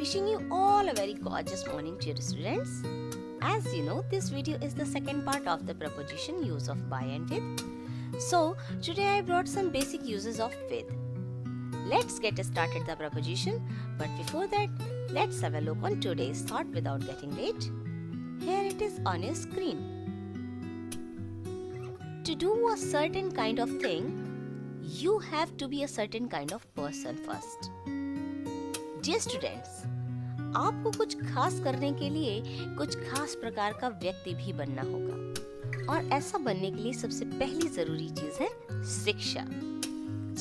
Wishing you all a very gorgeous morning, dear students. As you know, this video is the second part of the preposition use of by and with. So, today I brought some basic uses of with. Let's get started the preposition, but before that, let's have a look on today's thought without getting late. Here it is on your screen. To do a certain kind of thing, you have to be a certain kind of person first. Dear students, आपको कुछ खास करने के लिए कुछ खास प्रकार का व्यक्ति भी बनना होगा और ऐसा बनने के लिए सबसे पहली जरूरी चीज है शिक्षा।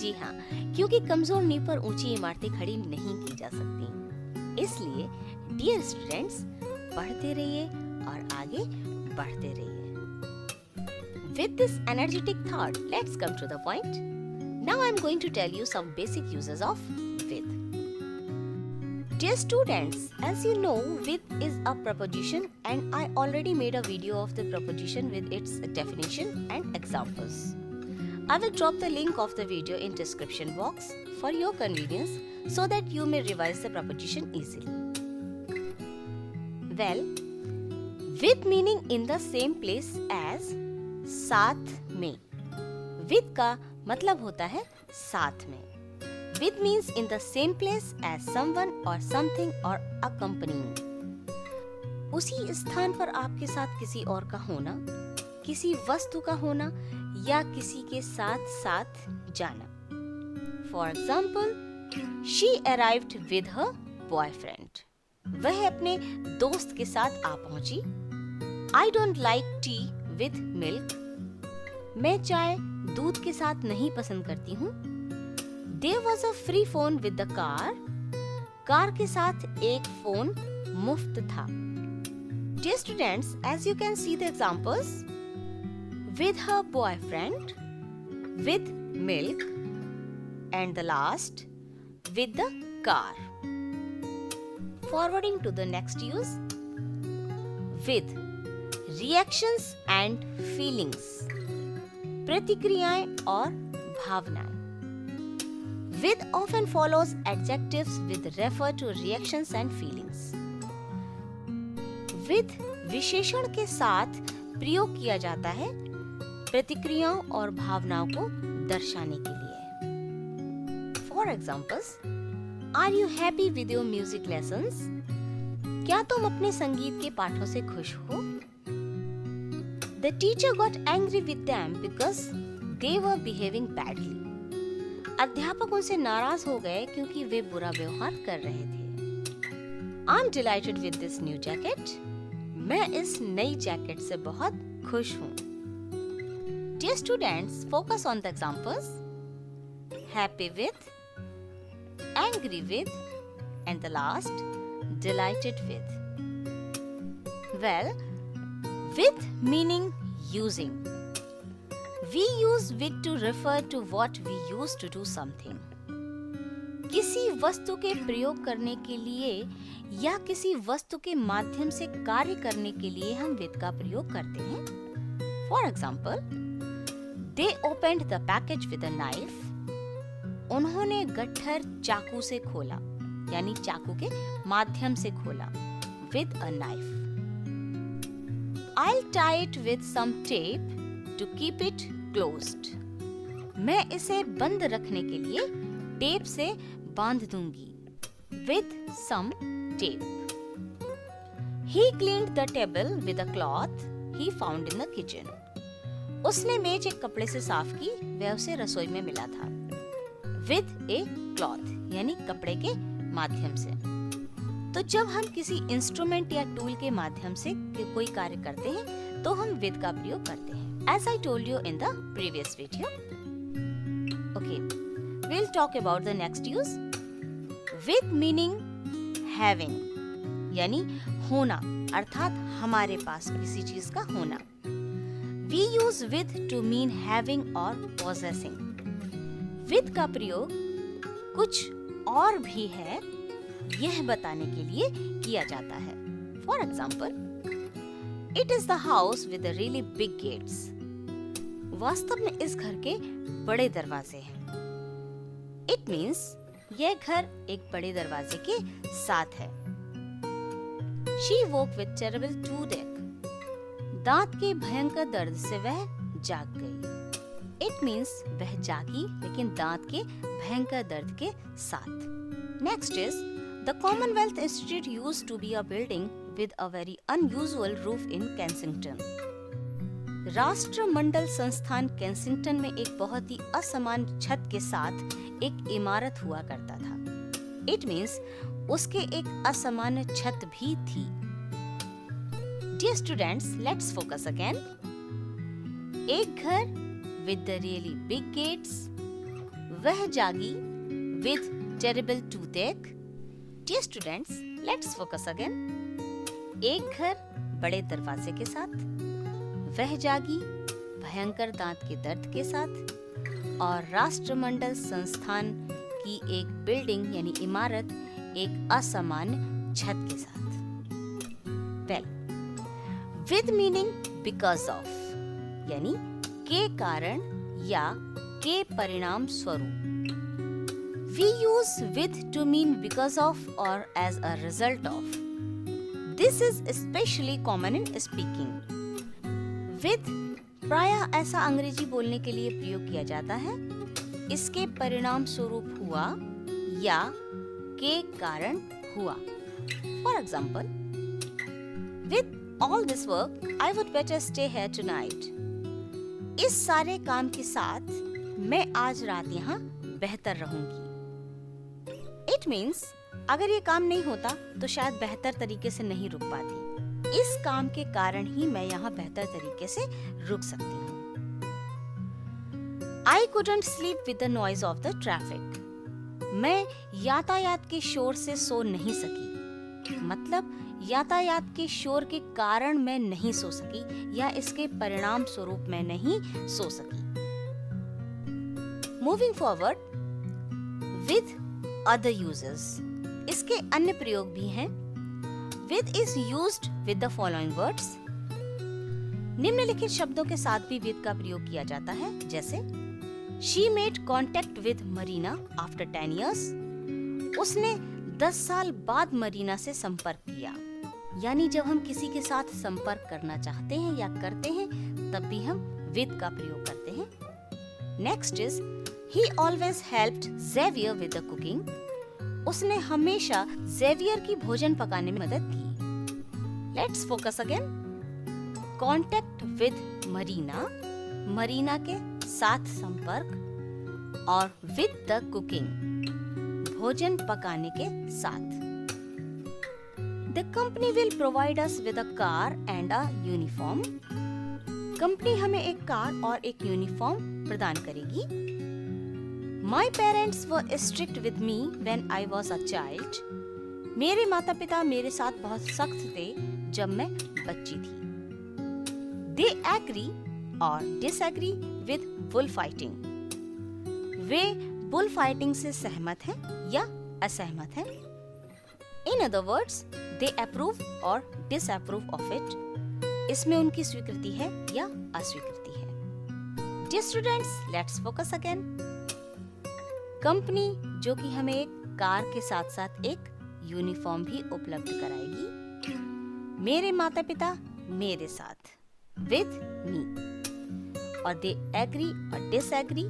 जी हाँ, क्योंकि कमजोर नींव पर ऊंची इमारतें खड़ी नहीं की जा सकती। इसलिए डियर स्टूडेंट्स, पढ़ते रहिए और आगे बढ़ते रहिए। With this energetic thought, let's come to the point. Now I am going to tell you some basic uses of with. Dear students, as you know, with is a preposition and I already made a video of the preposition with its definition and examples. I will drop the link of the video in description box for your convenience so that you may revise the preposition easily. Well, with meaning in the same place as साथ में. With का मतलब होता है साथ में. With means in the same place as someone or something or accompanying. उसी स्थान पर आपके साथ किसी और का होना, किसी वस्तु का होना या किसी के साथ साथ जाना. For example, she arrived with her boyfriend. वह अपने दोस्त के साथ आ पहुंची. I don't like tea with milk. मैं चाय दूध के साथ नहीं पसंद करती हूँ. There was a free phone with the car. Car के साथ एक फोन मुफ्त था. Dear students, as you can see the examples, with her boyfriend, with milk, and the last, with the car. Forwarding to the next use, with reactions and feelings. प्रतिक्रियाएं और भावनाएं. With often follows adjectives with refer to reactions and feelings. With विशेषण के साथ प्रयोग किया जाता है प्रतिक्रियाओं और भावनाओं को दर्शाने के लिए. For examples, are you happy with your music lessons? क्या तुम अपने संगीत के पाठों से खुश हो? The teacher got angry with them because they were behaving badly. अध्यापक उनसे नाराज हो गए क्योंकि वे बुरा व्यवहार कर रहे थे. I'm delighted with this new jacket. मैं इस नई जैकेट से बहुत खुश हूँ. Dear students, focus on the examples. Happy with, angry with, and the last, delighted with. Well, with meaning using. We use with to refer to what we use to do something. किसी वस्तु के प्रयोग करने के लिए या किसी वस्तु के माध्यम से कार्य करने के लिए हम with का प्रयोग करते हैं. For example, they opened the package with a knife. उन्होंने गट्ठर चाकू से खोला, यानी चाकू के माध्यम से खोला. With a knife. I'll tie it with some tape to keep it closed. मैं इसे बंद रखने के लिए टेप से बांध दूंगी. With some tape. He cleaned the table with a cloth he found in the kitchen. उसने मेज एक कपड़े से साफ की, वह उसे रसोई में मिला था. With a cloth, यानी कपड़े के माध्यम से. तो जब हम किसी इंस्ट्रूमेंट या टूल के माध्यम से कोई कार्य करते हैं तो हम with का प्रयोग करते हैं. As I told you in the previous video. Okay, we'll talk about the next use. With meaning having, यानी होना, अर्थात हमारे पास किसी चीज का होना. We use with to mean having or possessing. With का प्रयोग कुछ और भी है यह बताने के लिए किया जाता है. For example, it is the house with the really big gates. वास्तव में इस घर के बड़े दरवाजे हैं. It means यह घर एक बड़े दरवाजे के साथ है। She woke with terrible toothache. दांत के भयंकर दर्द से वह जाग गई। It means वह जागी लेकिन दांत के भयंकर दर्द के साथ। Next is the Commonwealth Institute used to be a building with a very unusual roof in Kensington. राष्ट्रमंडल संस्थान केंसिंगटन में एक बहुत ही असमान छत के साथ एक इमारत हुआ करता था। It means उसके एक असमान छत भी थी। Dear students, let's focus again. एक घर with the really big gates. वह जागी with terrible toothache. Dear students, let's focus again. एक घर बड़े दरवाजे के साथ, वह जागी भयंकर दांत के दर्द के साथ, और राष्ट्रमंडल संस्थान की एक बिल्डिंग यानी इमारत एक असमान छत के साथ। Well, with meaning because of यानी के कारण या के परिणाम स्वरूप। We use with to mean because of or as a result of. This is especially common in speaking. With प्रायः ऐसा अंग्रेजी बोलने के लिए प्रयोग किया जाता है इसके परिणाम स्वरूप हुआ या के कारण हुआ। For example, with all this work, I would better stay here tonight. इस सारे काम के साथ मैं आज रात यहाँ बेहतर रहूंगी। It means अगर ये काम नहीं होता तो शायद बेहतर तरीके से नहीं रुक पाती। इस काम के कारण ही मैं यहाँ बेहतर तरीके से रुक सकती हूँ। I couldn't sleep with the noise of the traffic. मैं यातायात के शोर से सो नहीं सकी। मतलब यातायात के शोर के कारण मैं नहीं सो सकी या इसके परिणाम स्वरूप मैं नहीं सो सकी। Moving forward, with other uses. इसके अन्य प्रयोग भी हैं। With is used with the following words. निम्नलिखित शब्दों के साथ भी with का प्रयोग किया जाता है, जैसे She made contact with Marina after 10 years. उसने 10 साल बाद मरीना से संपर्क किया। यानी जब हम किसी के साथ संपर्क करना चाहते हैं या करते हैं तब भी हम with का प्रयोग करते हैं। Next is He always helped Xavier with the cooking. उसने हमेशा Xavier की भोजन पकाने में मदद की। Let's focus again. Contact with Marina, Marina के साथ संपर्क, और with the cooking, भोजन पकाने के साथ। The company will provide us with a car and a uniform. Company हमें एक कार और एक यूनिफॉर्म प्रदान करेगी। My parents were strict with me when I was a child. मेरे माता-पिता मेरे साथ बहुत सख्त थे जब मैं बच्ची थी। They agree or disagree with bullfighting. Way bullfighting से सहमत हैं या असहमत हैं। In other words, they approve or disapprove of it. इसमें उनकी स्वीकृति है या अस्वीकृति है। Dear students, let's focus again. Company जो कि हमें एक कार के साथ साथ एक यूनिफॉर्म भी उपलब्ध कराएगी। मेरे माता पिता मेरे साथ with me, और they agree or disagree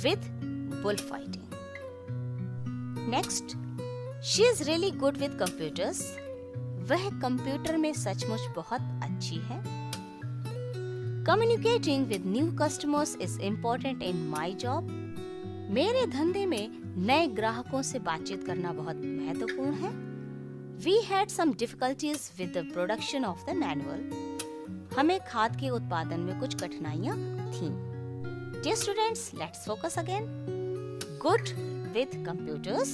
with bullfighting. Next, she is really good with computers. वह कंप्यूटर में सचमुच बहुत अच्छी है। Communicating with new customers is important in my job. मेरे धंधे में नए ग्राहकों से बातचीत करना बहुत महत्वपूर्ण है। We had some difficulties with the production of the manual. हमें खाद के उत्पादन में कुछ कठिनाइयाँ थीं। Dear students, let's focus again. Good with computers,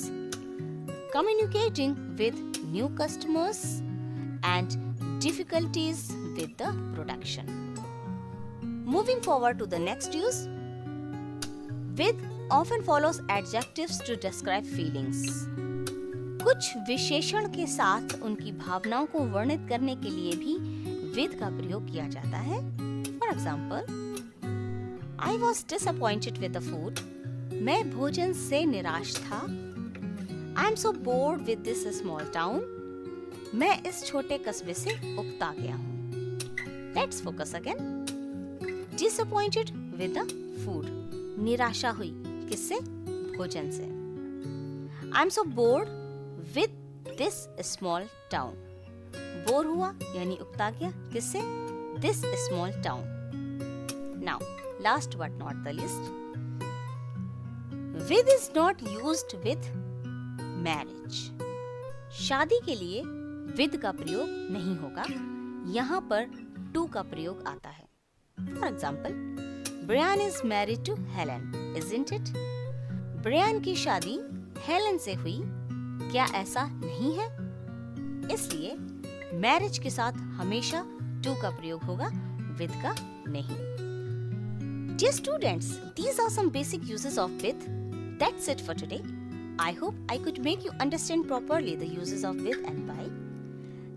communicating with new customers, and difficulties with the production. Moving forward to the next use. With often follows adjectives to describe feelings. कुछ विशेषण के साथ उनकी भावनाओं को वर्णित करने के लिए भी with का प्रयोग किया जाता है। For example, I was disappointed with the food. मैं भोजन से निराश था। I am so bored with this small town. मैं इस छोटे कस्बे से उकता गया हूँ. Let's focus again. Disappointed with the food. निराशा हुई. किससे? भोजन से. I am so bored with this small town. Bore हुआ यानी उकता गया. किससे? This small town. Now, last but not the least. With is not used with marriage. शादी के लिए with का प्रयोग नहीं होगा. यहाँ पर to का प्रयोग आता है. For example, Brian is married to Helen, isn't it? Brian की शादी Helen से हुई. क्या ऐसा नहीं है? इसलिए marriage के साथ हमेशा to का प्रयोग होगा, with का नहीं. Dear students, these are some basic uses of with. That's it for today. I hope I could make you understand properly the uses of with and by.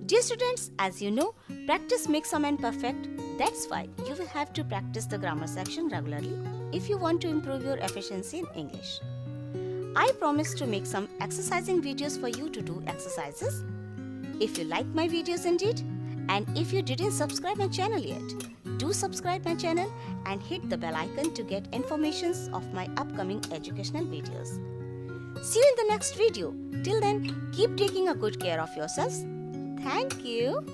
Dear students, as you know, practice makes a man perfect. That's why you will have to practice the grammar section regularly if you want to improve your efficiency in English. I promise to make some exercising videos for you to do exercises. If you like my videos indeed, and if you didn't subscribe my channel yet, do subscribe my channel and hit the bell icon to get informations of my upcoming educational videos. See you in the next video. Till then, keep taking a good care of yourselves. Thank you.